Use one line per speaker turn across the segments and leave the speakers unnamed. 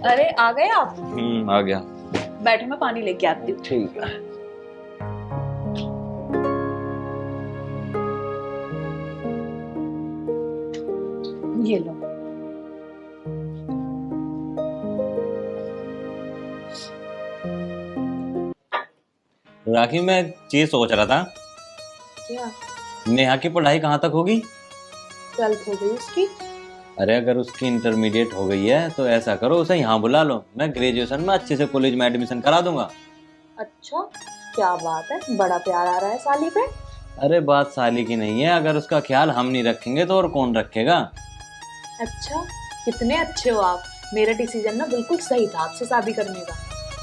अरे आ गए आप?
आ गया।
बैठो, मैं पानी लेके आती हूँ।
ठीक है।
ये लो।
राखी, मैं एक चीज सोच रहा था।
क्या?
नेहा की पढ़ाई कहाँ तक होगी?
12th हो गई उसकी।
अरे अगर उसकी इंटरमीडिएट हो गई है तो ऐसा करो, उसे यहाँ बुला लो, मैं ग्रेजुएशन में अच्छे से कॉलेज में एडमिशन करा दूंगा।
अच्छा, क्या बात है, बड़ा प्यार आ रहा है साली पे।
अरे बात साली की नहीं है, अगर उसका ख्याल हम नहीं रखेंगे तो और कौन रखेगा।
अच्छा, कितने अच्छे हो आप। मेरा डिसीजन ना बिल्कुल सही था आपसे शादी करने का।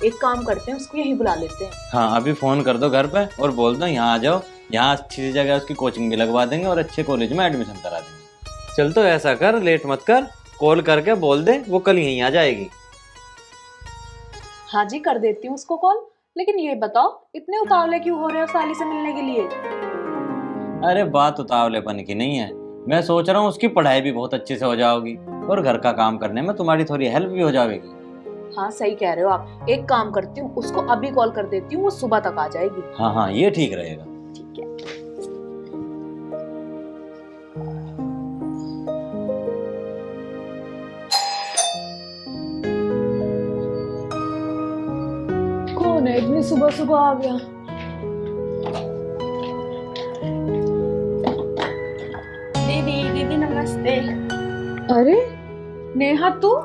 एक काम करते हैं, उसको यहीं बुला लेते हैं।
हाँ, अभी फोन कर दो घर पे और बोल दो यहाँ आ जाओ, यहाँ अच्छी सी जगह उसकी कोचिंग भी लगवा देंगे और अच्छे कॉलेज में एडमिशन करा देंगे। चल तो ऐसा कर, लेट मत कर, कॉल करके बोल दे, वो कल यहीं आ जाएगी।
हाँ जी, कर देती हूँ उसको कॉल। लेकिन ये बताओ, इतने उतावले क्यों हो रहे हो साली से मिलने के लिए?
अरे बात उतावलेपन की नहीं है, मैं सोच रहा हूँ उसकी पढ़ाई भी बहुत अच्छे से हो जाओगी और घर का काम करने में तुम्हारी थोड़ी हेल्प भी हो जाएगी।
हाँ सही कह रहे हो आप। एक काम करती हूँ, उसको अभी कॉल कर देती हूँ, वो सुबह तक आ जाएगी।
हाँ हाँ, ये ठीक रहेगा।
ठीक है। कौन है इतनी सुबह सुबह आ गया?
दीदी दीदी नमस्ते।
अरे नेहा, तू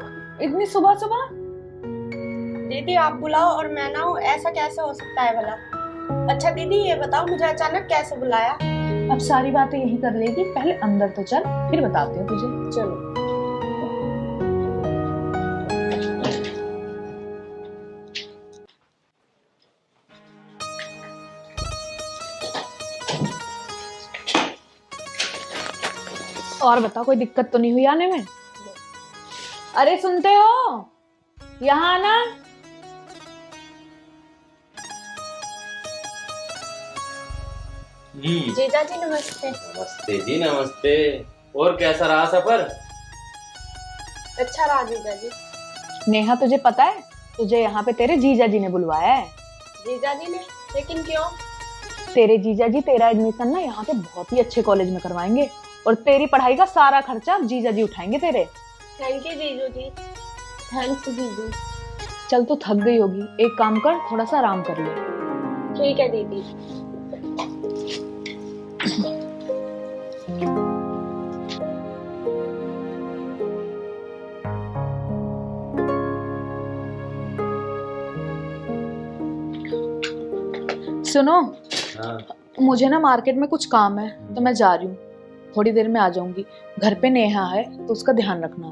इतनी सुबह सुबह?
दीदी आप बुलाओ और मैं ना हूँ, ऐसा कैसे हो सकता है भला? अच्छा दीदी ये बताओ, मुझे अचानक कैसे बुलाया?
अब सारी बातें यही कर लेगी, पहले अंदर तो चल, फिर बताती हूँ तुझे।
चलो।
और बताओ, कोई दिक्कत तो नहीं हुई आने में? अरे सुनते हो, यहाँ आना।
जीजा जी नमस्ते।
नमस्ते जी, नमस्ते। और कैसा रहा सफर?
अच्छा रहा जीजा जी।
नेहा, तुझे पता है, तुझे यहाँ पे तेरे जीजा जी ने बुलवाया है।
जीजा जी ने? लेकिन क्यों?
तेरे जीजा जी तेरा एडमिशन ना यहाँ के बहुत ही अच्छे कॉलेज में करवाएंगे और तेरी पढ़ाई का सारा खर्चा जीजा जी उठाएंगे तेरे।
थैंक यू जीजू जी। थैंक्स जीजू।
चल तू थक गई होगी, एक काम कर, थोड़ा सा आराम कर ले।
ठीक है दीदी।
सुनो,
हाँ।
मुझे ना मार्केट में कुछ काम है तो मैं जा रही हूँ, थोड़ी देर में आ जाऊंगी। घर पे नेहा है तो उसका ध्यान रखना।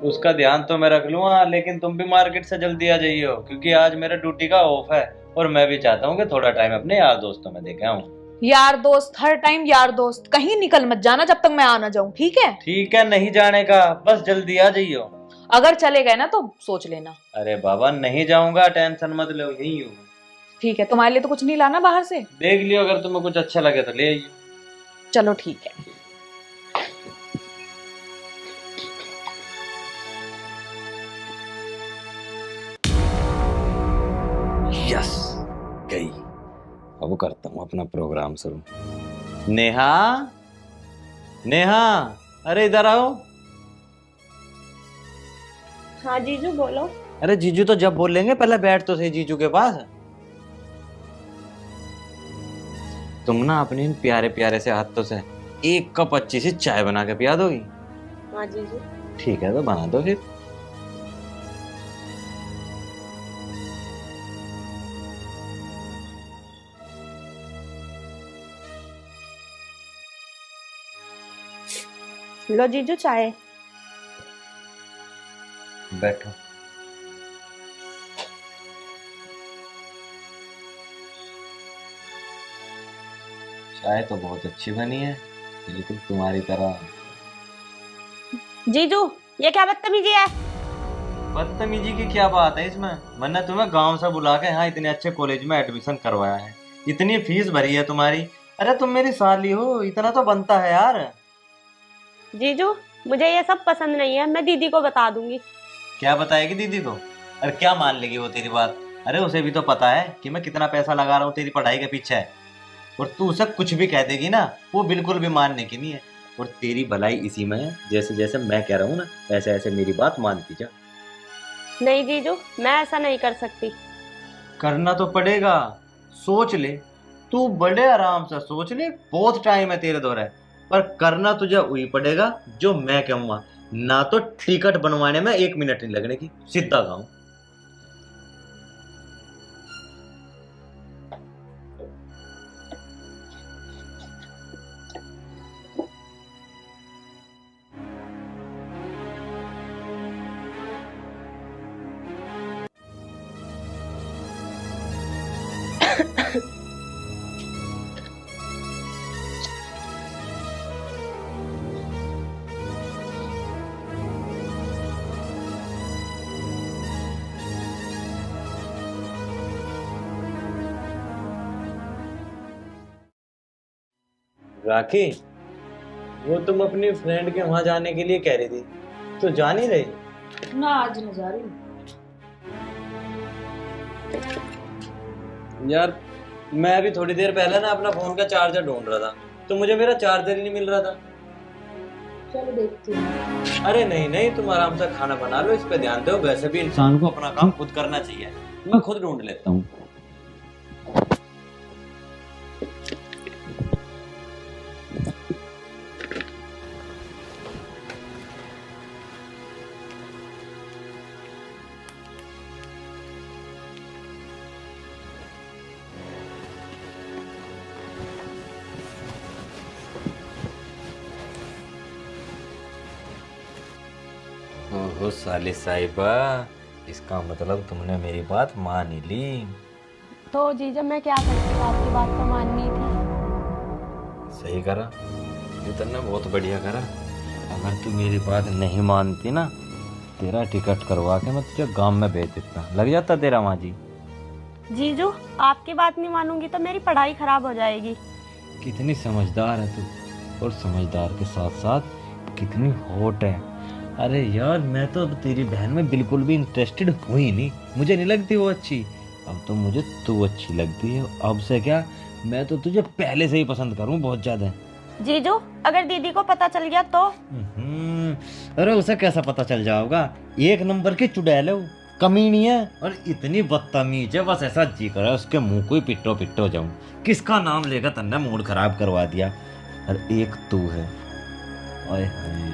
उसका ध्यान तो मैं रख लूंगा, लेकिन तुम भी मार्केट से जल्दी आ जाइयो, क्योंकि आज मेरा ड्यूटी का ऑफ है और मैं भी चाहता हूँ कि थोड़ा टाइम अपने यार दोस्तों में देके आऊँ।
यार दोस्त, हर टाइम यार दोस्त, कहीं निकल मत जाना जब तक मैं आ ना जाऊं, ठीक है?
ठीक है, नहीं जाने का, बस जल्दी आ जाइयो।
अगर चले गए ना तो सोच लेना।
अरे बाबा नहीं जाऊंगा, टेंशन मत लो, यही हूँ।
ठीक है, तुम्हारे लिए तो कुछ नहीं लाना बाहर से?
देख लियो, अगर तुम्हें कुछ अच्छा लगे तो ले आइयो।
चलो ठीक है।
यस, गई। अब करता हूँ अपना प्रोग्राम शुरू। नेहा, नेहा, अरे इधर आओ।
हाँ जीजू बोलो।
अरे जीजू तो जब बोलेंगे पहले बैठ तो सही जीजू के पास। तुम ना अपने इन प्यारे प्यारे से हाथों से एक कप अच्छी सी चाय बना के पिया दोगी?
हाँ जीजू।
ठीक है, तो बना दो फिर।
लो जीजू चाय।
बैठो। चाय तो बहुत अच्छी बनी है, बिल्कुल तुम्हारी तरह।
जीजू ये क्या बदतमीजी है?
बदतमीजी की क्या बात है इसमें? मैंने तुम्हें गांव से बुला के यहाँ इतने अच्छे कॉलेज में एडमिशन करवाया है, इतनी फीस भरी है तुम्हारी। अरे तुम मेरी साली हो, इतना तो बनता है यार।
जीजू मुझे ये सब पसंद नहीं है, मैं दीदी को बता दूंगी।
क्या बताएगी दीदी को? अरे क्या मान लेगी वो तेरी बात? अरे उसे भी तो पता है कि मैं कितना पैसा लगा रहा हूँ तेरी पढ़ाई के पीछे है। और तू उसे कुछ भी कह देगी ना, वो बिल्कुल भी मानने की नहीं है। और तेरी भलाई इसी में है, जैसे जैसे मैं कह रहा हूँ ना वैसे ऐसे मेरी बात मानती जा।
नहीं जीजू, मैं ऐसा नहीं कर सकती।
करना तो पड़ेगा। सोच ले, तू बड़े आराम से सोच ले, बहुत टाइम है तेरे दौरे। पर करना तुझे वही पड़ेगा जो मैं कहूँगा। ना तो टिकट बनवाने में 1 मिनट नहीं लगने की, सीधा गाँव। राखी, वो तुम अपनी फ्रेंड के वहां जाने के लिए कह रही थी, तो जा नहीं रही?
ना, आज न जा रही।
यार मैं अभी थोड़ी देर पहले ना अपना फोन का चार्जर ढूंढ रहा था, तो मुझे मेरा चार्जर ही नहीं मिल रहा था।
चलो देखती हूँ।
अरे नहीं नहीं, तुम आराम से खाना बना लो, इस पे ध्यान दो। वैसे भी इंसान को अपना काम खुद करना चाहिए, मैं खुद ढूंढ लेता हूँ। ओहो साली साहिबा, इसका मतलब तुमने मेरी बात मान ही ली।
तो जीजा मैं क्या करती हूँ, आपकी बात तो माननी थी।
सही करा, ये तुमने बहुत बढ़िया करा। अगर तू मेरी बात नहीं मानती ना, तेरा टिकट करवा के मैं तुझे गांव में भेज देता, लग जाता तेरा माजी।
जीजू, आपकी बात नहीं मानूंगी तो मेरी पढ़ाई खराब हो जाएगी।
कितनी समझदार है तू, और समझदार के साथ साथ कितनी हॉट है। अरे यार मैं तो अब तेरी बहन में बिल्कुल भी इंटरेस्टेड हूँ ही नहीं, मुझे नहीं लगती वो अच्छी। अब तो मुझे तू अच्छी लगती है। अब से क्या, मैं तो तुझे पहले से ही पसंद करूँ बहुत ज्यादा।
जीजू, अगर दीदी को पता चल गया तो?
अरे उसे कैसा पता चल जाएगा? एक नंबर की चुड़ैल है वो, कमीनी है और इतनी बदतमीज है, बस ऐसा जी कर उसके मुंह को ही पिट्टो पिट्टो जाऊं। किसका नाम लेकर तन्ने मूड खराब करवा दिया। और एक तू है, ओए हाय,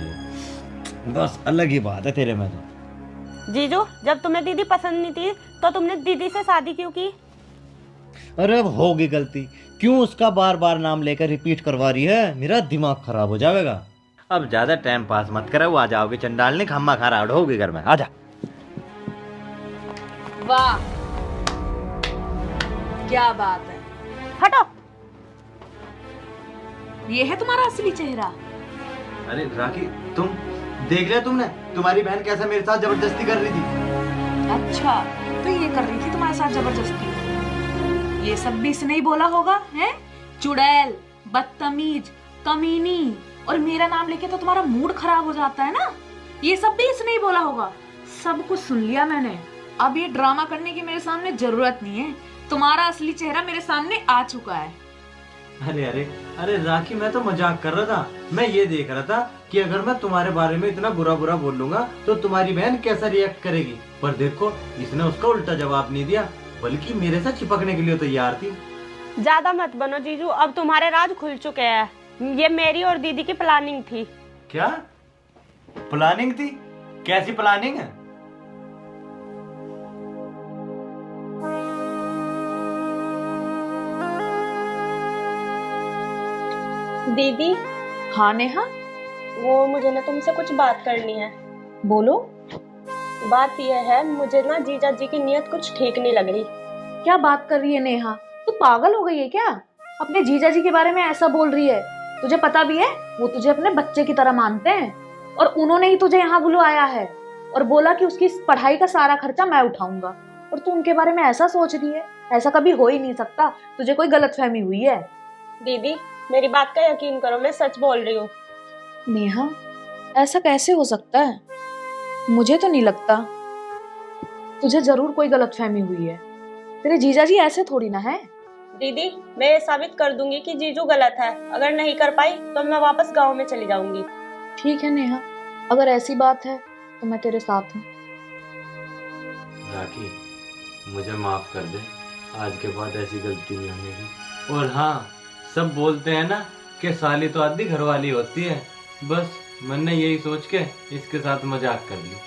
बस अलग ही बात है तेरे में तो।
जीजू, जब तुम्हें दीदी पसंद नहीं थी तो तुमने दीदी से शादी क्यों की?
अरे अब होगी गलती, क्यों उसका बार बार नाम लेकर रिपीट करवा रही है? मेरा दिमाग खराब हो जाएगा। अब ज्यादा टाइम पास मत करो, वो आ जाओगे चंडाल ने खम्मा खराब होगी घर में, आजा।
वाह, क्या बात है।
हटो।
ये है तुम्हारा असली चेहरा?
अरे राखी, तुम देख लिया तुमने, तुम्हारी बहन कैसा मेरे साथ जबरदस्ती कर रही थी।
अच्छा, तो ये कर रही थी तुम्हारे साथ जबरदस्ती? ये सब भी इसने ही बोला होगा, हैं? चुड़ैल, बदतमीज, कमीनी, और मेरा नाम लेके तो तुम्हारा मूड खराब हो जाता है ना? ये सब भी इसने ही बोला होगा। सब कुछ सुन लिया मैंने। अब ये ड्रामा करने की मेरे सामने जरूरत नहीं है। तुम्हारा असली चेहरा मेरे सामने आ चुका है।
अरे अरे अरे राखी, मैं तो मजाक कर रहा था। मैं ये देख रहा था कि अगर मैं तुम्हारे बारे में इतना बुरा बुरा बोल लूंगा तो तुम्हारी बहन कैसा रिएक्ट करेगी। पर देखो, इसने उसका उल्टा जवाब नहीं दिया, बल्कि मेरे साथ चिपकने के लिए तैयार थी।
ज्यादा मत बनो जीजू, अब तुम्हारे राज खुल चुके हैं। ये मेरी और दीदी की प्लानिंग थी।
क्या प्लानिंग थी? कैसी प्लानिंग है?
दीदी।
हाँ नेहा,
वो मुझे ना तुमसे कुछ बात करनी है।
बोलो।
बात यह है, मुझे ना जीजा जी की नीयत कुछ ठीक नहीं लग रही।
क्या बात कर रही है नेहा? तू पागल हो गई है क्या? अपने जीजा जी के बारे में ऐसा बोल रही है? तुझे पता भी है वो तुझे अपने बच्चे की तरह मानते हैं, और उन्होंने ही तुझे यहाँ बुलवाया है और बोला कि उसकी पढ़ाई का सारा खर्चा मैं उठाऊंगा, और तू उनके बारे में ऐसा सोच रही है? ऐसा कभी हो ही नहीं सकता, तुझे कोई गलतफहमी हुई है।
दीदी, मेरी बात का यकीन करो, मैं सच बोल रही हूँ।
नेहा, ऐसा कैसे हो सकता है? मुझे तो नहीं लगता तुझे जरूर कोई गलतफहमी हुई है। तेरे जीजा जी ऐसे थोड़ी ना है।
दीदी मैं ये साबित कर दूंगी कि जीजू गलत है। अगर नहीं कर पाई तो मैं वापस गांव में चली जाऊंगी।
ठीक है नेहा, अगर ऐसी बात है तो मैं तेरे साथ हूँ।
राखी, मुझे माफ कर दे, आज के बाद ऐसी गलती नहीं होने की। और हाँ, सब बोलते हैं ना कि साली तो आधी घरवाली होती है, बस मैंने यही सोच के इसके साथ मजाक कर लिया।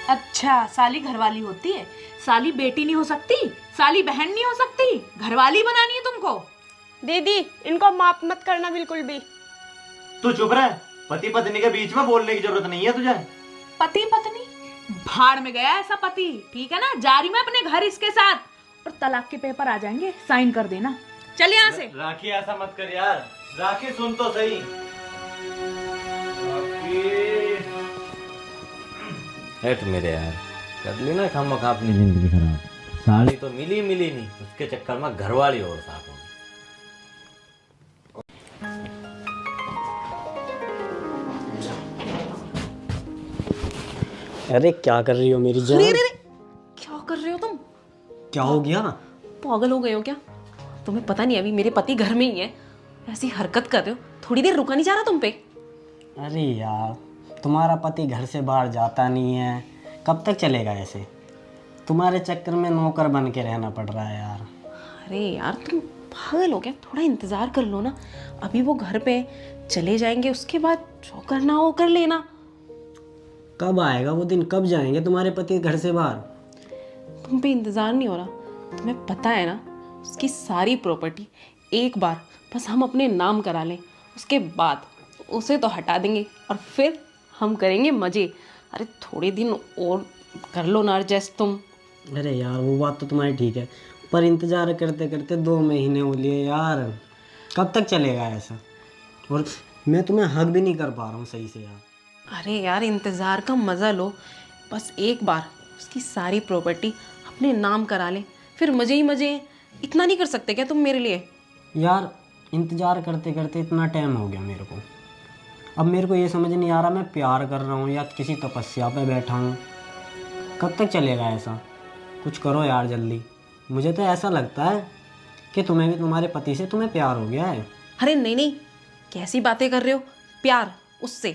अच्छा, साली घरवाली होती है? साली बेटी नहीं हो सकती? साली बहन नहीं हो सकती? घरवाली बनानी है तुमको?
दीदी इनको माफ मत करना बिल्कुल भी।
तू चुप रह, पति पत्नी के बीच में बोलने की जरूरत नहीं है तुझे।
पति पत्नी भाड़ में गया ऐसा पति, ठीक है ना? जा रही मैं अपने घर इसके साथ और तलाक के पेपर आ जाएंगे, साइन कर देना। चल यहाँ से।
राखी ऐसा मत कर यार, राखी सुन तो सही। हट मेरे यार, कर ली ना खामखा अपनी जिंदगी खराब। साड़ी तो मिली नहीं, उसके चक्कर में घरवाली और साथ हो।
अरे क्या कर रही हो मेरी जान?
रे, क्या कर रहे हो तुम?
क्या हो गया?
पागल हो गए हो क्या? तुम्हें पता नहीं अभी मेरे पति घर में ही है, ऐसी हरकत कर रहे हो। थोड़ी देर रुका नहीं जा रहा तुम पे?
अरे यार, तुम्हारा पति घर से बाहर जाता नहीं है, कब तक चलेगा ऐसे? तुम्हारे चक्कर में नौकर बन के रहना पड़ रहा है यार।
अरे यार तुम पागल हो क्या? थोड़ा इंतजार कर लो ना, अभी वो घर पे चले जाएंगे, उसके बाद जो करना हो कर लेना।
कब आएगा वो दिन? कब जाएंगे तुम्हारे पति घर से बाहर?
तुम पे इंतजार नहीं हो रहा? तुम्हें पता है ना, उसकी सारी प्रॉपर्टी एक बार बस हम अपने नाम करा लें, उसके बाद उसे तो हटा देंगे और फिर हम करेंगे मजे। अरे थोड़े दिन और कर लो ना एडजस्ट तुम।
अरे यार वो बात तो तुम्हारी ठीक है, पर इंतजार करते करते 2 महीने हो लिए यार, कब तक चलेगा ऐसा? और मैं तुम्हें हक भी नहीं कर पा रहा हूँ सही से यार।
अरे यार इंतज़ार का मज़ा लो, बस एक बार उसकी सारी प्रॉपर्टी अपने नाम करा लें, फिर मज़े ही मज़े हैं। इतना नहीं कर सकते क्या तुम मेरे लिए?
यार इंतज़ार करते करते इतना टाइम हो गया मेरे को, अब मेरे को ये समझ नहीं आ रहा मैं प्यार कर रहा हूँ या किसी तपस्या पे बैठा हूँ। कब तक चलेगा ऐसा? कुछ करो यार जल्दी। मुझे तो ऐसा लगता है कि तुम्हें भी तुम्हारे पति से तुम्हें प्यार हो गया है।
अरे नहीं, कैसी बातें कर रहे हो? प्यार उससे?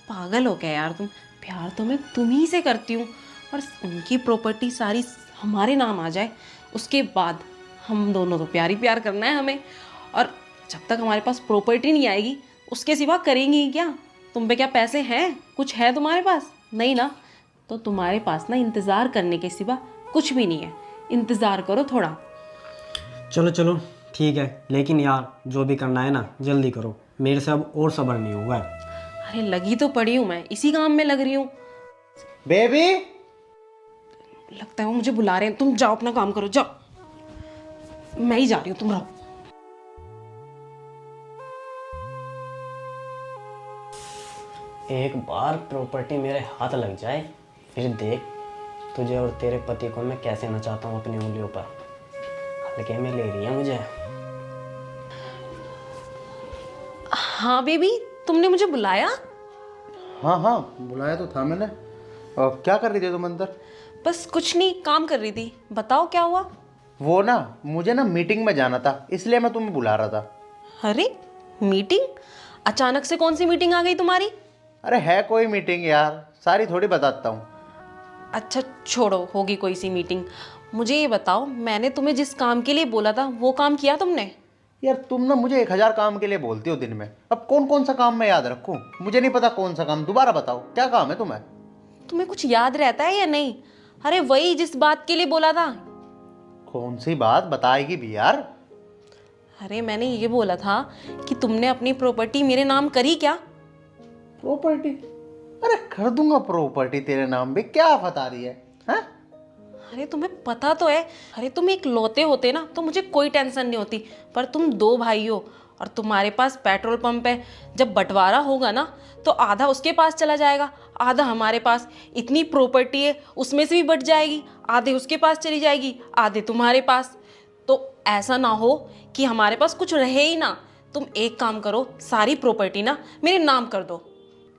पागल हो गया यार तुम। प्यार तो मैं तुम्ही से करती हूँ, और उनकी प्रॉपर्टी सारी हमारे नाम आ जाए, उसके बाद हम दोनों तो प्यार ही प्यार करना है हमें। और जब तक हमारे पास प्रॉपर्टी नहीं आएगी उसके सिवा करेंगे ही क्या? तुम पे क्या पैसे हैं? कुछ है तुम्हारे पास? नहीं ना, तो तुम्हारे पास ना इंतज़ार करने के सिवा कुछ भी नहीं है। इंतज़ार करो थोड़ा।
चलो चलो ठीक है, लेकिन यार जो भी करना है ना जल्दी करो, मेरे से अब और सब्र नहीं होगा।
अरे लगी तो पड़ी हूँ, मैं इसी काम में लग रही हूँ।
बेबी,
लगता है वो मुझे बुला रहे हैं। तुम जाओ अपना काम करो, जाओ। मैं ही जा रही हूँ, तुम रहो।
एक बार प्रॉपर्टी मेरे हाथ लग जाए, फिर देख तुझे और तेरे पति को मैं कैसे नचाता हूँ अपनी उंगलियों पर। हल्के में ले रही है मुझे।
हाँ बेबी, तुमने मुझे बुलाया?
हाँ हाँ, बुलाया तो था मैंने। और क्या कर रही थी तुम अंदर?
बस कुछ नहीं, काम कर रही थी। बताओ क्या हुआ?
वो ना, मुझे ना मीटिंग में जाना था, इसलिए मैं तुम्हें बुला रहा था।
अरे मीटिंग? अचानक से कौन सी मीटिंग आ गई तुम्हारी?
अरे है कोई मीटिंग यार, सारी थोड़ी बताता हूँ।
अच्छा छोड़ो, होगी कोई सी मीटिंग। मुझे ये बताओ, मैंने तुम्हें जिस काम के लिए बोला था वो काम किया तुमने?
यार तुम ना मुझे 1000 काम के लिए बोलती हो दिन में, अब कौन कौन सा काम मैं याद रखूँ? मुझे नहीं पता कौन सा काम, दोबारा बताओ क्या काम है तुम्हें?
तुम्हें कुछ याद रहता है या नहीं? अरे वही जिस बात के लिए बोला था।
कौन सी बात बताएगी भी यार?
अरे मैंने ये बोला था कि तुमने अपनी प्रॉपर्टी मेरे नाम करी क्या?
प्रॉपर्टी? अरे कर दूंगा प्रॉपर्टी तेरे नाम भी, क्या आफत आ रही है? हाँ?
अरे तुम्हें पता तो है, अरे तुम एक लौते होते ना तो मुझे कोई टेंशन नहीं होती, पर तुम 2 भाई हो और तुम्हारे पास पेट्रोल पंप है। जब बंटवारा होगा ना तो आधा उसके पास चला जाएगा, आधा हमारे पास। इतनी प्रॉपर्टी है, उसमें से भी बट जाएगी, आधे उसके पास चली जाएगी, आधे तुम्हारे पास। तो ऐसा ना हो कि हमारे पास कुछ रहे ही ना। तुम एक काम करो, सारी प्रॉपर्टी ना मेरे नाम कर दो।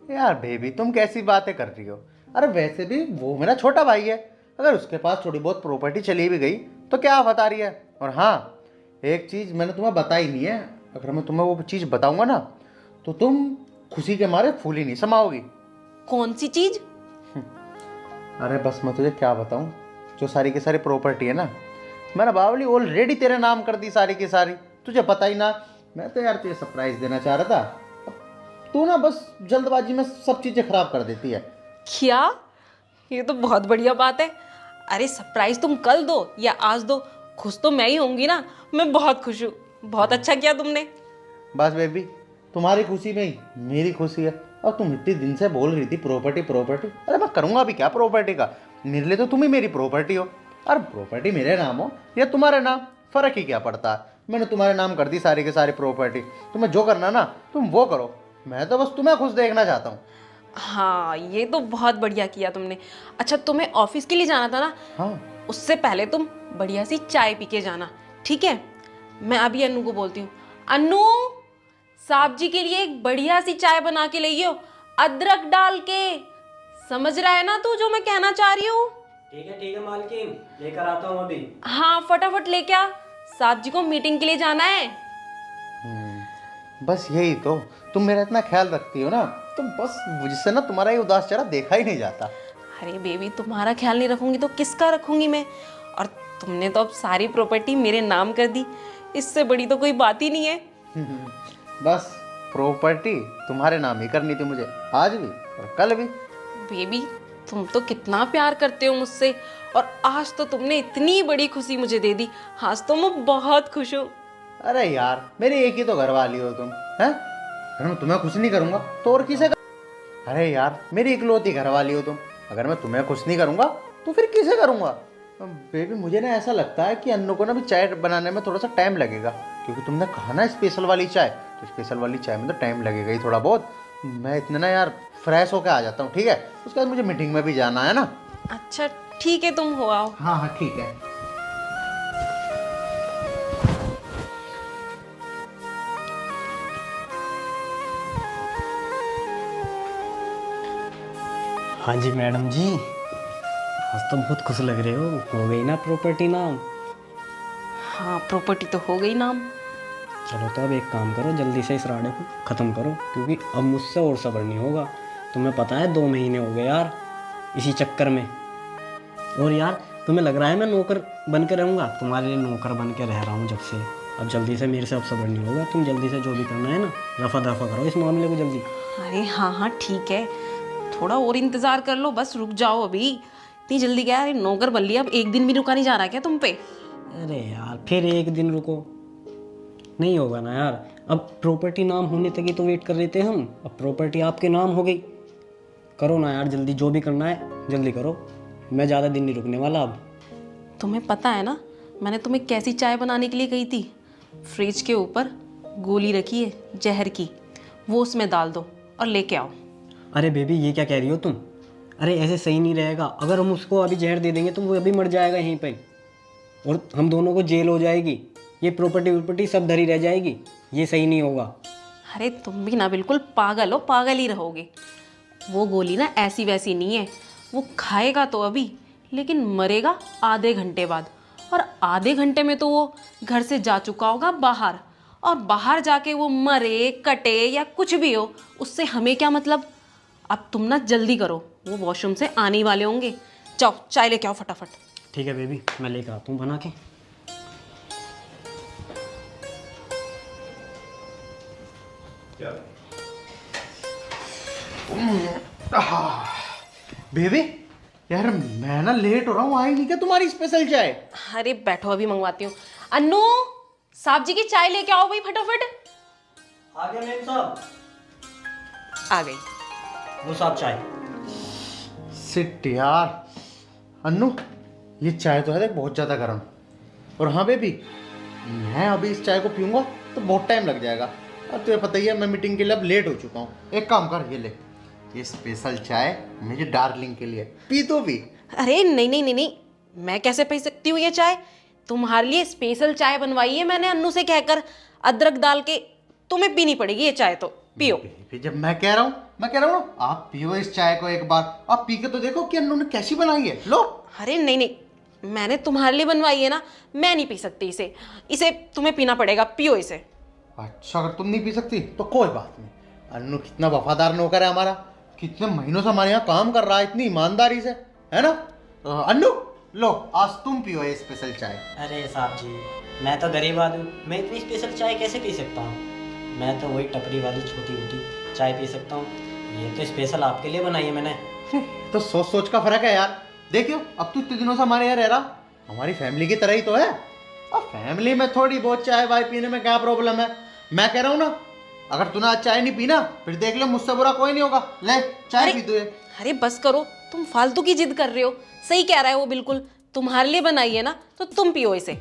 यार बेबी तुम कैसी बातें कर रही हो? अरे वैसे भी वो मेरा छोटा भाई है, अगर उसके पास थोड़ी बहुत प्रॉपर्टी चली भी गई तो क्या आफत आ रही है। और हाँ, एक चीज़ मैंने तुम्हें बताई नहीं है, अगर मैं तुम्हें वो चीज़ बताऊंगा ना तो तुम खुशी के मारे फूल ही नहीं समाओगी।
कौन सी चीज?
अरे बस मैं तुझे क्या बताऊं, जो सारी की सारी प्रॉपर्टी है ना, मैंने बावली ऑलरेडी तेरे नाम कर दी सारी की सारी, तुझे पता ही ना। मैं तो यार तुझे सरप्राइज देना चाह रहा था, अब तू ना बस जल्दबाजी में सब चीज़ें खराब कर देती है।
क्या? ये तो बहुत बढ़िया बात है। अरे सरप्राइज तुम कल दो या आज दो, खुश तो मैं ही होंगी ना। मैं बहुत खुश हूँ। बहुत अच्छा किया तुमने।
बस बेबी, तुम्हारी खुशी में ही मेरी खुशी है। और तुम इतने दिन से बोल रही थी प्रॉपर्टी प्रॉपर्टी, अरे मैं करूँगा भी क्या प्रॉपर्टी का? मेरे लिए तो तुम ही मेरी प्रॉपर्टी हो। और प्रॉपर्टी मेरे नाम हो या तुम्हारे नाम, फ़र्क ही क्या पड़ता है? मैंने तुम्हारे नाम कर दी सारी की सारी प्रॉपर्टी, तुम्हें जो करना ना तुम वो करो, मैं तो बस तुम्हें खुश देखना चाहता हूँ।
हाँ, ये तो बहुत बढ़िया किया तुमने। अच्छा, तुम्हें ऑफिस के लिए जाना था ना?
हाँ
उससे पहले तुम बढ़िया सी चाय पी के जाना, ठीक है? मैं अभी अनु को बोलती हूँ। अनु, साहब जी के लिए एक बढ़िया सी चाय बना के लाइयो, अदरक डाल के। समझ रहा है ना तू जो मैं कहना चाह रही हूँ?
ठीक है मालकिन, लेकर आता हूँ अभी।
हाँ, फटाफट लेके आ, साहब जी को मीटिंग के लिए जाना है।
बस यही तो, तुम मेरा इतना ख्याल रखती हो ना, तुम बस मुझसे ना तुम्हारा ये उदास चेहरा देखा ही नहीं जाता।
अरे बेबी, तुम्हारा ख्याल नहीं रखूंगी तो किसका रखूंगी मैं? और तुमने तो अब सारी प्रॉपर्टी मेरे नाम कर दी, इससे बड़ी तो कोई बात ही नहीं है।
बस प्रॉपर्टी तुम्हारे नाम ही करनी थी मुझे, आज भी और कल भी।
बेबी, तुम तो कितना प्यार करते हो मुझसे, और आज तो तुमने इतनी बड़ी खुशी मुझे दे दी। आज तो मैं बहुत खुश हूँ।
अरे यार, मेरी एक ही तो घरवाली हो तुम, हैं? अगर मैं तुम्हें खुश नहीं करूंगा तो और किसे अरे यार, मेरी इकलौती घरवाली हो तुम, अगर मैं तुम्हें खुश नहीं करूंगा तो फिर किसे करूंगा? बेबी, मुझे ना ऐसा लगता है कि अन्नू को ना भी चाय बनाने में थोड़ा सा टाइम लगेगा, क्योंकि तुमने कहा ना स्पेशल वाली चाय, तो स्पेशल वाली चाय में तो टाइम लगेगा ही थोड़ा बहुत। मैं इतना ना यार फ्रेश होकर आ जाता हूँ, ठीक है? उसके बाद मुझे मीटिंग में भी जाना है ना।
अच्छा ठीक है, तुम हो आओ।
हाँ हाँ ठीक है।
हाँ जी मैडम जी, आज तो बहुत खुश लग रहे हो गई ना प्रॉपर्टी नाम?
हाँ, प्रॉपर्टी तो हो गई नाम।
चलो तो अब एक काम करो, जल्दी से इस राडे को ख़त्म करो, क्योंकि अब मुझसे और सब्र नहीं होगा। तुम्हें पता है 2 महीने हो गए यार इसी चक्कर में। और यार तुम्हें लग रहा है मैं नौकर बन के रहूँगा? तुम्हारे लिए नौकर बन के रह रहा हूँ जब से। अब जल्दी से, मेरे से अब सब्र नहीं होगा। तुम जल्दी से जो भी करना है ना, रफा दफा करो इस मामले को जल्दी।
अरे हाँ ठीक है, थोड़ा और इंतजार कर लो, बस रुक जाओ अभी। इतनी जल्दी क्या? अरे नौकर बन लिया, अब एक दिन भी रुका नहीं जा रहा क्या तुम पे?
अरे यार फिर एक दिन रुको, नहीं होगा ना यार। अब प्रॉपर्टी नाम होने तक ही तो वेट कर रहे थे हम, अब प्रॉपर्टी आपके नाम हो गई। करो ना यार जल्दी, जो भी करना है जल्दी करो, मैं ज़्यादा दिन नहीं रुकने वाला अब।
तुम्हें पता है ना मैंने तुम्हें कैसी चाय बनाने के लिए कही थी? फ्रिज के ऊपर गोली रखी है जहर की, वो उसमें डाल दो और लेके आओ।
अरे बेबी, ये क्या कह रही हो तुम? अरे ऐसे सही नहीं रहेगा, अगर हम उसको अभी जहर दे देंगे तो वो अभी मर जाएगा यहीं पे, और हम दोनों को जेल हो जाएगी, ये प्रॉपर्टी सब धरी रह जाएगी, ये सही नहीं होगा।
अरे तुम भी ना बिल्कुल पागल हो, पागल ही रहोगे। वो गोली ना ऐसी वैसी नहीं है, वो खाएगा तो अभी, लेकिन मरेगा आधे घंटे बाद, और आधे घंटे में तो वो घर से जा चुका होगा बाहर, और बाहर जाके वो मरे कटे या कुछ भी हो, उससे हमें क्या मतलब। अब तुम ना जल्दी करो, वो वॉशरूम से आने ही वाले होंगे। जाओ चाय लेके आओ फटाफट।
ठीक है बेबी, मैं लेकर आता हूँ बना के।
बेबी यार, मैं ना लेट हो रहा हूँ, आई नहीं क्या तुम्हारी स्पेशल चाय?
अरे बैठो, अभी मंगवाती हूँ। अन्नू, साहब जी की चाय लेके आओ भाई फटाफट।
आ गया मेम साहब।
आ गई।
वो साहब चाय।
सिट यार, अन्नू ये चाय तो है देख बहुत ज़्यादा गर्म। और हाँ बेबी, मैं अभी इस चाय को पीऊँगा तो बहुत टाइम लग जाएगा, और तुझे पता ही है मैं मीटिंग के लिए अब लेट हो चुका हूँ। एक काम कर, ये ले, ये स्पेशल चाय मेरी डार्लिंग के लिए, पी तो पी।
अरे नहीं नहीं नहीं नहीं, मैं कैसे पी सकती हूँ ये चाय? तुम्हारे लिए स्पेशल चाय बनवाई है मैंने अन्नू से कहकर, अदरक डाल के। तुम्हें पीनी पड़ेगी ये चाय, तो पियो।
बेबी जब मैं कह रहा हूँ ना, आप पियो इस चाय को एक बार, आप पी के तो देखो कि अन्नू ने कैसी बनाई है। लो
अरे नहीं नहीं, मैंने तुम्हारे लिए बनवाई है ना, मैं नहीं पी सकती इसे। इसे तुम्हें पीना पड़ेगा, पियो इसे।
अच्छा, अगर तुम नहीं पी सकती तो कोई बात नहीं। अन्नू कितना वफादार नौकर है हमारा, कितने महीनों से हमारे यहाँ काम कर रहा है इतनी ईमानदारी से, है ना। अन्नू लो, आज तुम पियो ये स्पेशल चाय।
अरे साहब जी, मैं तो गरीब आदमी, मैं इतनी स्पेशल चाय कैसे पी सकता हूँ? मैं तो वही टपरी वाली छोटी मोटी चाय पी सकता हूँ। ये तो स्पेशल आपके लिए बनाई है मैंने।
तो सोच सोच का फर्क है यार। देखियो, अब तू इतने दिनों से हमारे यहाँ रह रहा, हमारी फैमिली की तरह ही तो है। अब फैमिली में थोड़ी बहुत चाय वाय पीने में क्या प्रॉब्लम है। मैं कह रहा हूँ ना, अगर तूने आज चाय नहीं पीना फिर देख लो, मुझसे बुरा कोई नहीं होगा। ले चाय पी तू।
अरे बस करो, तुम फालतू की जिद कर रहे हो। सही कह रहा है वो, बिल्कुल तुम्हारे लिए बनाई है ना, तो तुम पियो इसे।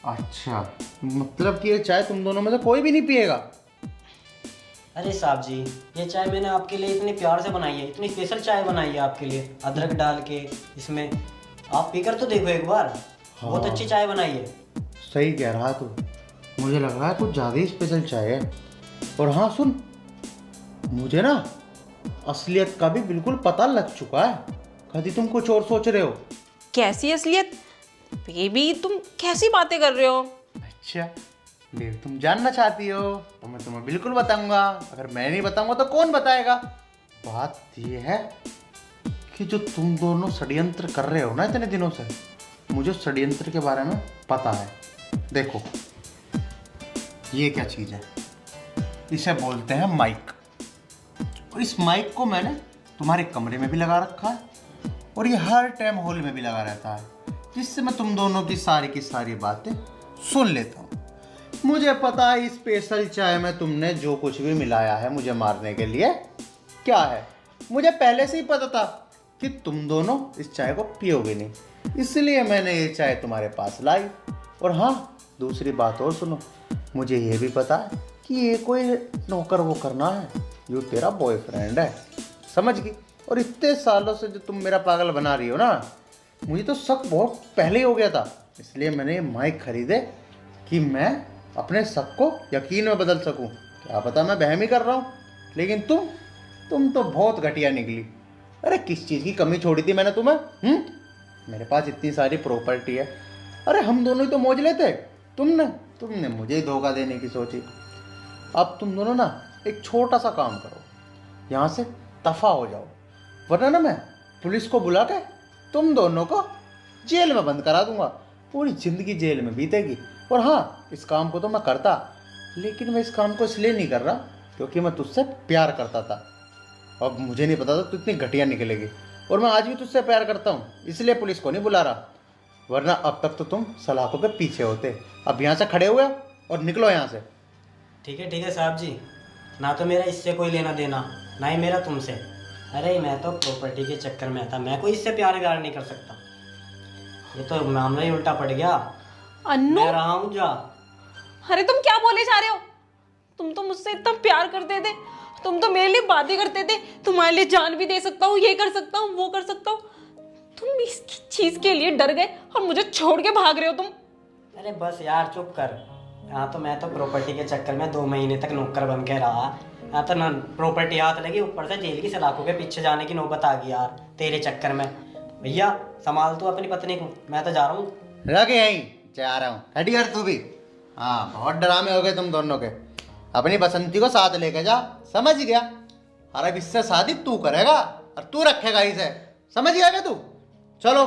अच्छा, मतलब कि ये चाय तुम दोनों में से कोई भी नहीं पिएगा?
अरे साहब जी, ये चाय मैंने आपके लिए इतने प्यार से बनाई है, इतनी स्पेशल चाय बनाई है आपके लिए, अदरक डाल के इसमें। आप पीकर तो देखो एक बार। बहुत अच्छी चाय बनाई है।
सही कह रहा तू, मुझे लग रहा है कुछ ज़्यादा ही स्पेशल चाय है। और हाँ सुन, मुझे ना असलियत का भी बिल्कुल पता लग चुका है। कभी तुम कुछ और सोच रहे हो?
कैसी असलियत? बेबी तुम कैसी बातें कर रहे हो?
अच्छा बेबी, तुम जानना चाहती हो तो मैं तुम्हें बिल्कुल बताऊंगा। अगर मैं नहीं बताऊंगा तो कौन बताएगा? बात ये है कि जो तुम दोनों षड्यंत्र कर रहे हो ना इतने दिनों से, मुझे षड्यंत्र के बारे में पता है। देखो ये क्या चीज़ है, इसे बोलते हैं माइक। और इस माइक को मैंने तुम्हारे कमरे में भी लगा रखा है और ये हर टाइम हॉल में भी लगा रहता है, जिससे मैं तुम दोनों की सारी बातें सुन लेता हूँ। मुझे पता है स्पेशल चाय में तुमने जो कुछ भी मिलाया है मुझे मारने के लिए क्या है। मुझे पहले से ही पता था कि तुम दोनों इस चाय को पियोगे नहीं, इसलिए मैंने ये चाय तुम्हारे पास लाई। और हाँ, दूसरी बात और सुनो, मुझे ये भी पता है कि ये कोई नौकर वो करना है, ये तेरा बॉयफ्रेंड है, समझ गई। और इतने सालों से जो तुम मेरा पागल बना रही हो ना, मुझे तो शक बहुत पहले ही हो गया था। इसलिए मैंने ये माइक खरीदे कि मैं अपने शक को यकीन में बदल सकूं। क्या पता मैं बहम ही कर रहा हूँ, लेकिन तुम तो बहुत घटिया निकली। अरे किस चीज़ की कमी छोड़ी थी मैंने तुम्हें? मेरे पास इतनी सारी प्रॉपर्टी है, अरे हम दोनों ही तो मौज लेते। तुमने मुझे ही धोखा देने की सोची। अब तुम दोनों ना एक छोटा सा काम करो, यहाँ से दफा हो जाओ, वरना ना मैं पुलिस को बुला के तुम दोनों को जेल में बंद करा दूंगा। पूरी जिंदगी जेल में बीतेगी। और हाँ, इस काम को तो मैं करता, लेकिन मैं इस काम को इसलिए नहीं कर रहा क्योंकि मैं तुझसे प्यार करता था। अब मुझे नहीं पता था तू इतनी घटिया निकलेगी, और मैं आज भी तुझसे प्यार करता हूँ, इसलिए पुलिस को नहीं बुला रहा। वरना अब तक तो तुम सलाखों के पीछे होते। अब यहाँ से खड़े हुए और निकलो यहाँ से।
ठीक है साहब जी, ना तो मेरा इससे कोई लेना देना, ना ही मेरा तुमसे। अरे मैं तो प्रॉपर्टी के चक्कर में था, मैं कोई इससे प्यार व्यार नहीं कर सकता। ये तो मामला ही उल्टा पड़ गया।
अन्नू,
मैं रहा हूँ जा।
अरे तुम क्या बोले जा रहे हो? तुम तो मुझसे इतना प्यार करते थे, तुम तो मेरे लिए बातें करते थे, तुम्हारे लिए जान भी दे सकता हूँ, ये कर सकता हूँ, वो कर सकता हूँ। तुम इस चीज के लिए डर गए और मुझे छोड़ के भाग रहे हो तुम।
अरे बस यार चुप कर। यहाँ तो मैं तो प्रॉपर्टी के चक्कर में 2 महीने तक नौकर बन के रहा। यहाँ तो ना प्रॉपर्टी हाथ लगी, ऊपर से जेल की सलाखों के पीछे जाने की नौबत आ गई यार तेरे चक्कर में। भैया संभाल तू अपनी पत्नी को, मैं तो जा रहा हूँ।
रख यहीं जा रहा हूँ, हटी यार तू भी। हाँ, बहुत डरामे हो गए तुम दोनों के। अपनी बसंती को साथ लेके जा, समझ गया? अरे इससे शादी तू करेगा और तू रखेगा इसे, समझ गया क्या तू? चलो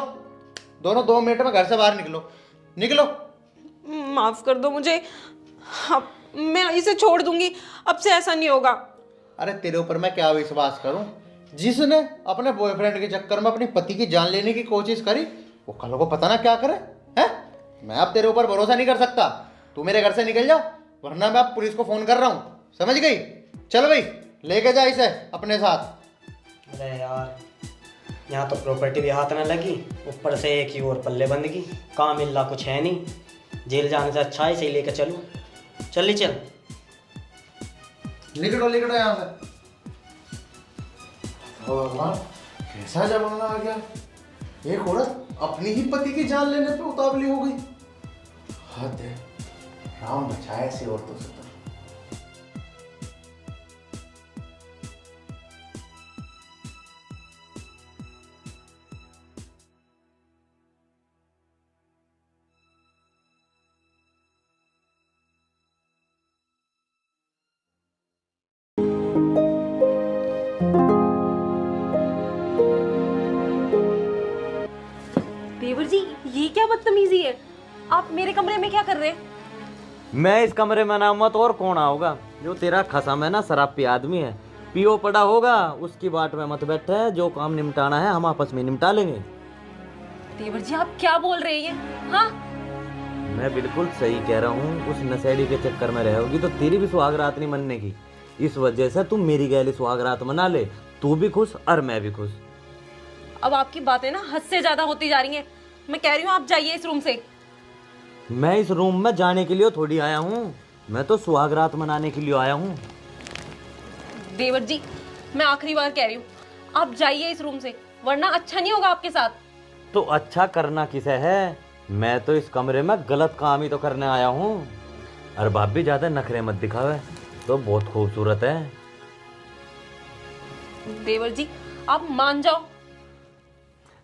दोनों 2 मिनट में घर से बाहर निकलो।
माफ कर दो मुझे, अब मैं इसे छोड़ दूंगी, अब से ऐसा नहीं होगा।
अरे तेरे ऊपर मैं क्या विश्वास करूं? जिसने अपने बॉयफ्रेंड के चक्कर में अपनी पति की जान लेने की कोशिश करी, वो कल को पता ना क्या करे हैं? मैं अब तेरे ऊपर भरोसा नहीं कर सकता। तू मेरे घर से निकल जा, वरना मैं अब पुलिस को फोन कर रहा हूँ, समझ गई? चल भाई, लेके जा इसे अपने साथ।
अरे यार, यहाँ तो प्रॉपर्टी भी हाथ न लगी, ऊपर से एक ही और पल्ले बंद की। काम मिलना कुछ है नहीं, जेल जाने से अच्छा है इसे ही लेकर चलूँ। चल
निकलो यहाँ से। भगवान, कैसा जमाना आ गया, एक औरत अपनी ही पति की जान लेने पे उतावली हो गई। हद है, राम बचाए ऐसी औरतों से।
मेरे कमरे में क्या कर रहे हैं?
मैं इस कमरे में ना आऊंगा तो और कौन आओगा? जो तेरा खसम है ना, शराब पी आदमी है, पियो पड़ा होगा, उसकी बाट में मत बैठे। जो काम निपटाना है हम आपस में निपटा लेंगे।
देवर जी आप क्या बोल रहे हैं ये? हाँ,
मैं बिल्कुल सही कह रहा हूँ। उस नशेड़ी के चक्कर में रहोगी तो तेरी भी सुहाग रात नहीं मनने की। इस वजह से तू मेरी गैली सुहाग रात मना ले, तू भी खुश और मैं भी खुश।
अब आपकी बातें ना हद से ज्यादा होती जा रही हैं। मैं कह रही हूँ आप जाइए इस रूम से।
मैं इस रूम में जाने के लिए थोड़ी आया हूँ, मैं तो सुहाग रात मनाने के लिए आया हूँ।
देवर जी मैं आखिरी बार कह रही हूँ, आप जाइए इस रूम से, वरना अच्छा नहीं होगा आपके साथ।
तो अच्छा करना किसे है? मैं तो इस कमरे में गलत काम ही तो करने आया हूँ। अरे भाभी ज्यादा नखरे मत दिखावे, तो बहुत खूबसूरत है।
देवर जी आप मान जाओ।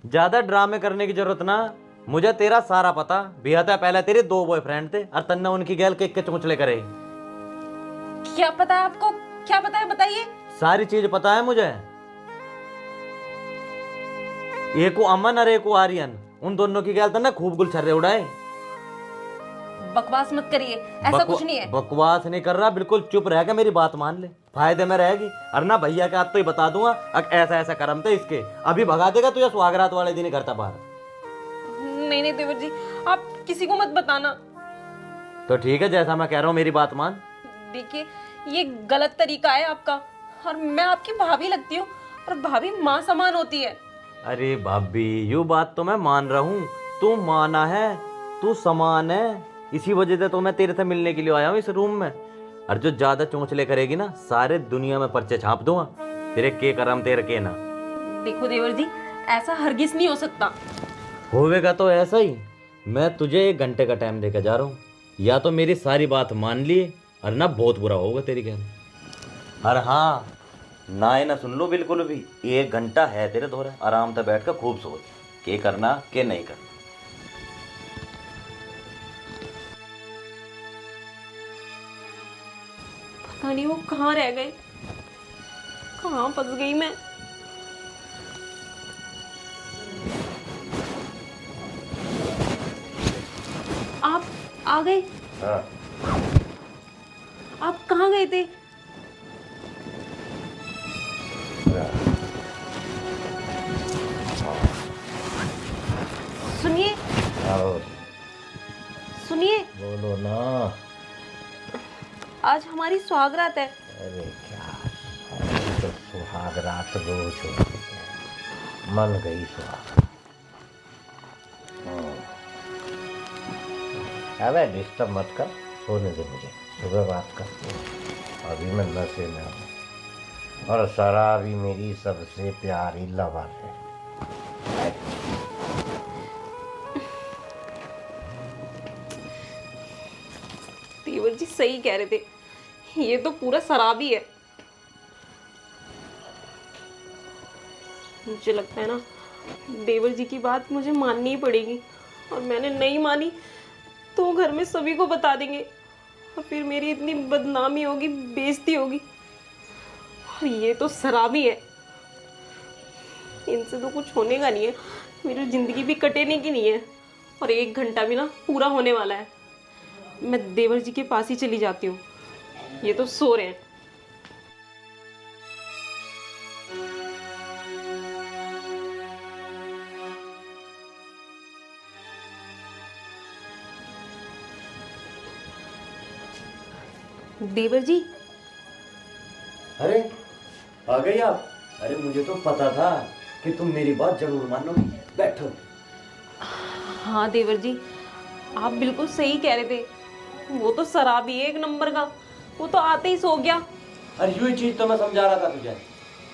ज्यादा ड्रामे करने की जरूरत ना, मुझे तेरा सारा पता। बिया था पहले तेरे 2 बॉयफ्रेंड थे और तन्ने उनकी गैल के चुंचले करे।
क्या पता है आपको? क्या पता है बताइए।
सारी चीज पता है मुझे। एक को अमन और एक को आर्यन, उन दोनों की गैल तन्ने खूब गुलछर्रे उड़ाए।
बकवास मत करिए, ऐसा कुछ नहीं है।
बकवास नहीं कर रहा, बिल्कुल चुप रह के मेरी बात मान ले, फायदे में रहेगी। और ना भैया के हाथ तो ही बता दूंगा, ऐसा ऐसा करम थे इसके, अभी भगा देगा तुझे सुहागरात वाले दिन ही करता बाहर।
नहीं नहीं देवर जी आप किसी को मत बताना।
तो ठीक है, जैसा मैं कह रहा हूँ मेरी बात मान।
देखिए ये गलत तरीका है आपका, और मैं आपकी भाभी लगती हूँ, और भाभी माँ समान होती है।
अरे भाभी यू बात तो मैं मान रहा हूँ, तू माना है, तू समान है, इसी वजह से तो मैं तेरे से मिलने के लिए आया हूँ इस रूम में। और जो ज्यादा चोंचले करेगी ना, सारे दुनिया में पर्चे छाप दूंगा, तेरे के करम तेरे के ना।
देखो देवर जी ऐसा हरगिज नहीं हो सकता।
होवेगा तो ऐसा ही। मैं तुझे 1 घंटे का टाइम देकर जा रहा हूँ, या तो मेरी सारी बात मान लिए, और ना बहुत बुरा होगा तेरी कहना। और हाँ, ना ही ना सुन लो बिल्कुल भी। 1 घंटा है तेरे धोरे, आराम से बैठ कर खूब सोच के करना के नहीं करना।
पता नहीं वो कहाँ रह गए, कहाँ फंस गई मैं। आप आ गए?
हाँ।
आप कहाँ गए थे? सुनिए सुनिए,
बोलो ना।
आज हमारी सुहागरात है।
अरे क्या, अभी तो सुहाग रात रोज होती है, मन गई सुहाग। अबे डिस्टर्ब मत कर, सोने दे मुझे, सुबह बात करते हैं। अभी मैं नशे में हूँ, और शराब ही मेरी सबसे प्यारी लवर है।
देवर जी सही कह रहे थे, ये तो पूरा शराबी है। मुझे लगता है ना देवर जी की बात मुझे माननी ही पड़ेगी, और मैंने नहीं मानी तो घर में सभी को बता देंगे, और फिर मेरी इतनी बदनामी होगी, बेइज्जती होगी। और ये तो शराबी है, इनसे तो कुछ होने का नहीं है, मेरी जिंदगी भी कटेने की नहीं है, और 1 घंटा भी ना पूरा होने वाला है। मैं देवर जी के पास ही चली जाती हूँ, ये तो सो रहे हैं। देवर जी।
अरे आ गई आप? अरे मुझे तो पता था कि तुम मेरी बात जरूर मानोगी, बैठो।
हाँ देवर जी आप बिल्कुल सही कह रहे थे, वो तो शराबी है 1 नंबर का, वो तो आते ही सो गया।
अरे यही चीज तो मैं समझा रहा था तुझे।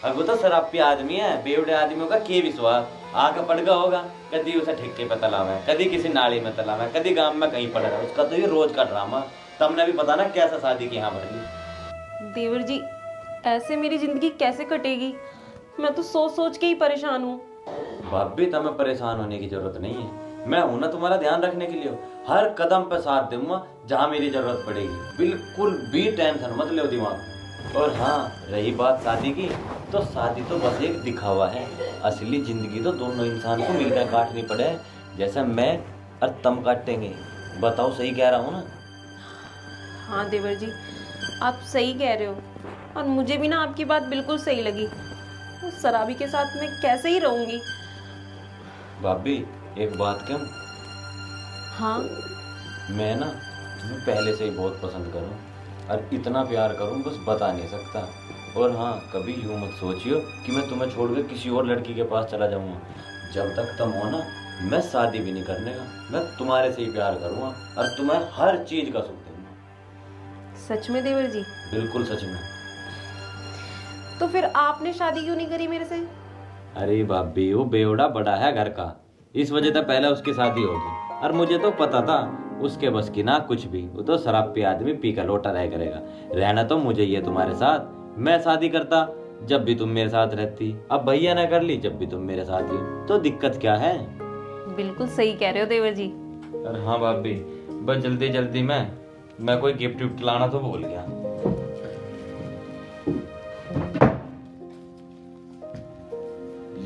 अब वो तो शराब पी आदमी है, बेवड़े आदमियों का के विश्वास आके पड़ गया होगा। कभी उसे ठेके पे तलाव है, कभी किसी नाली में तलाव है, कभी गांव में कहीं पड़ रहा है। उसका तो ये रोज का ड्रामा। तुमने भी पता ना कैसा शादी की यहाँ भर।
देवर जी ऐसे मेरी जिंदगी कैसे कटेगी, मैं तो सोच सोच के ही परेशान हूँ।
भाभी तुम्हें परेशान होने की जरूरत नहीं है, मैं हूं ना तुम्हारा ध्यान रखने के लिए। हर कदम पे साथ दूंगा जहां मेरी जरूरत पड़ेगी, बिल्कुल भी टेंशन मत लो दिमाग। और हाँ, रही बात शादी की, तो शादी तो बस एक दिखावा है, असली जिंदगी तो दोनों इंसान को मिलकर काटनी पड़े, जैसे मैं और तुम काटेंगे। बताओ, सही कह रहा हूँ ना?
हाँ देवर जी, आप सही कह रहे हो। और मुझे भी ना आपकी बात बिल्कुल सही लगी। उस शराबी के साथ मैं कैसे ही रहूंगी।
भाभी, एक बात कहूँ?
हाँ।
मैं ना तुम्हें पहले से ही बहुत पसंद करूँ, और इतना प्यार करूँ बस बता नहीं सकता। और हाँ, कभी यूँ मत सोचियो कि मैं तुम्हें छोड़ के किसी और लड़की के पास चला जाऊँगा। जब तक तुम हो ना, मैं शादी भी नहीं करने का। मैं तुम्हारे से ही प्यार करूँगा और तुम्हें हर चीज़ का सुख दूंगा।
सच में देवर जी?
बिल्कुल सच में।
तो फिर आपने शादी क्यों नहीं करी मेरे से?
अरे भाभी, वो बेवड़ा बड़ा है घर का, इस वजह से पहले उसकी शादी होगी। और मुझे तो पता था उसके बस की ना कुछ भी। वो तो शराब पी आदमी पी कर लौटा रह करेगा। रहना तो मुझे ही है तुम्हारे साथ। मैं शादी करता जब भी तुम मेरे साथ रहती, अब भैया ने कर ली जब भी तुम मेरे साथ ही हो, तो दिक्कत क्या है?
बिल्कुल सही कह रहे हो देवर जी।
और हाँ भाभी, बस जल्दी जल्दी मैं कोई गिफ्ट विफ्ट लाना तो भूल गया।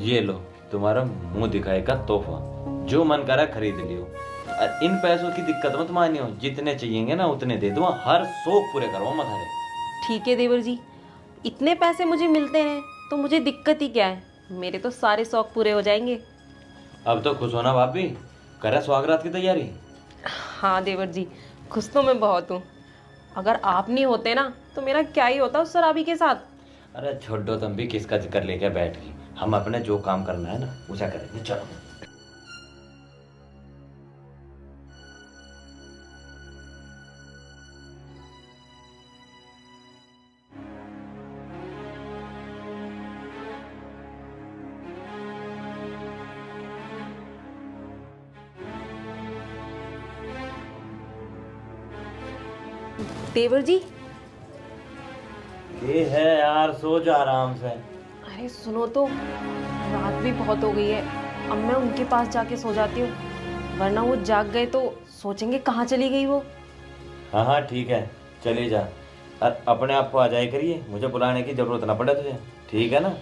ये लो तुम्हारा मुंह दिखाए का तोहफा, जो मन करा खरीद लियो। और इन पैसों की दिक्कत मत मानियो, जितने चाहिएंगे ना उतने दे दूंगा, हर शौक पूरे करवा मत हरे।
ठीक है देवर जी, इतने पैसे मुझे मिलते हैं तो मुझे दिक्कत ही क्या है? मेरे तो सारे शौक पूरे हो जाएंगे।
अब तो खुश होना भाभी, करे स्वागरात की तैयारी।
हाँ देवर जी, खुश तो मैं बहुत हूँ। अगर आप नहीं होते ना तो मेरा क्या ही होता उस शराबी के साथ।
अरे छोड़ो, तुम भी किसका जिक्र लेके बैठ गई। हम अपने जो काम करना है ना उसे करेंगे, चलो।
देवर जी।
ये है यार, सो जा आराम से।
अरे सुनो तो, रात भी बहुत हो गई है। अब मैं उनके पास जाके सो जाती हूँ, वरना वो जाग गए तो सोचेंगे कहाँ चली गई वो।
हाँ हाँ ठीक है, चले जा। और अपने आप को आ जाए करिए, मुझे बुलाने की जरूरत ना पड़े तुझे, ठीक है ना?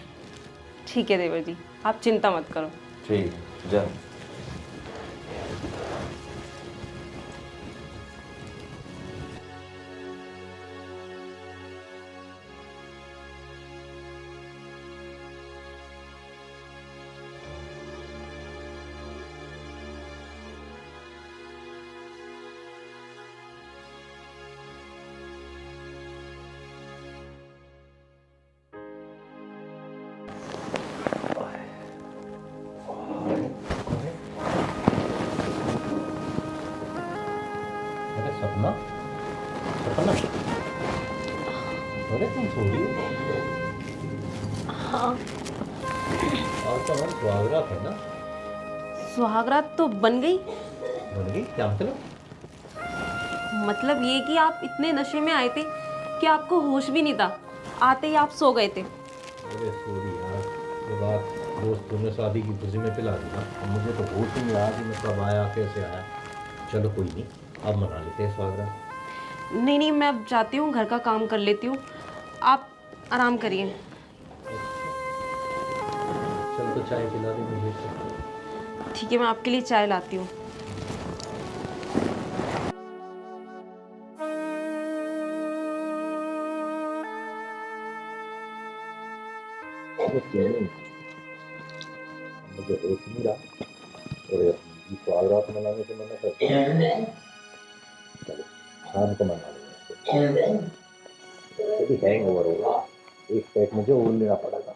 ठीक है देवर जी, आप चिंता मत करो।
ठीक है, जा। अरे सपना, सपना, अरे तुम सो रही हो?
हाँ।
आज तो हमारी सुहागरात है ना?
सुहागरात तो बन गई।
बन गई? क्या मतलब?
मतलब ये कि आप इतने नशे में आए थे कि आपको होश भी नहीं था, आते ही आप सो गए थे।
अरे सॉरी यार, ये बात दोस्तों ने शादी की खुशी में पिला दी ना। अब मुझे तो होश ही नहीं रहा कि मैं कब आया कैसे आया। चलो कोई नहीं, अब मना लेते हैं स्वागत।
नहीं नहीं, मैं अब जाती हूँ, घर का काम कर लेती हूँ, आप आराम करिए।
चल तो चाय पिला दे मुझे।
ठीक है, मैं आपके लिए चाय लाती हूँ।
मुझे होश नहीं रहा और स्वागत मनाने से मना करते हैं। चलो शाम को मना लेंगे, हैंग ओवर होगा, एक पैक मुझे और लेना पड़ेगा।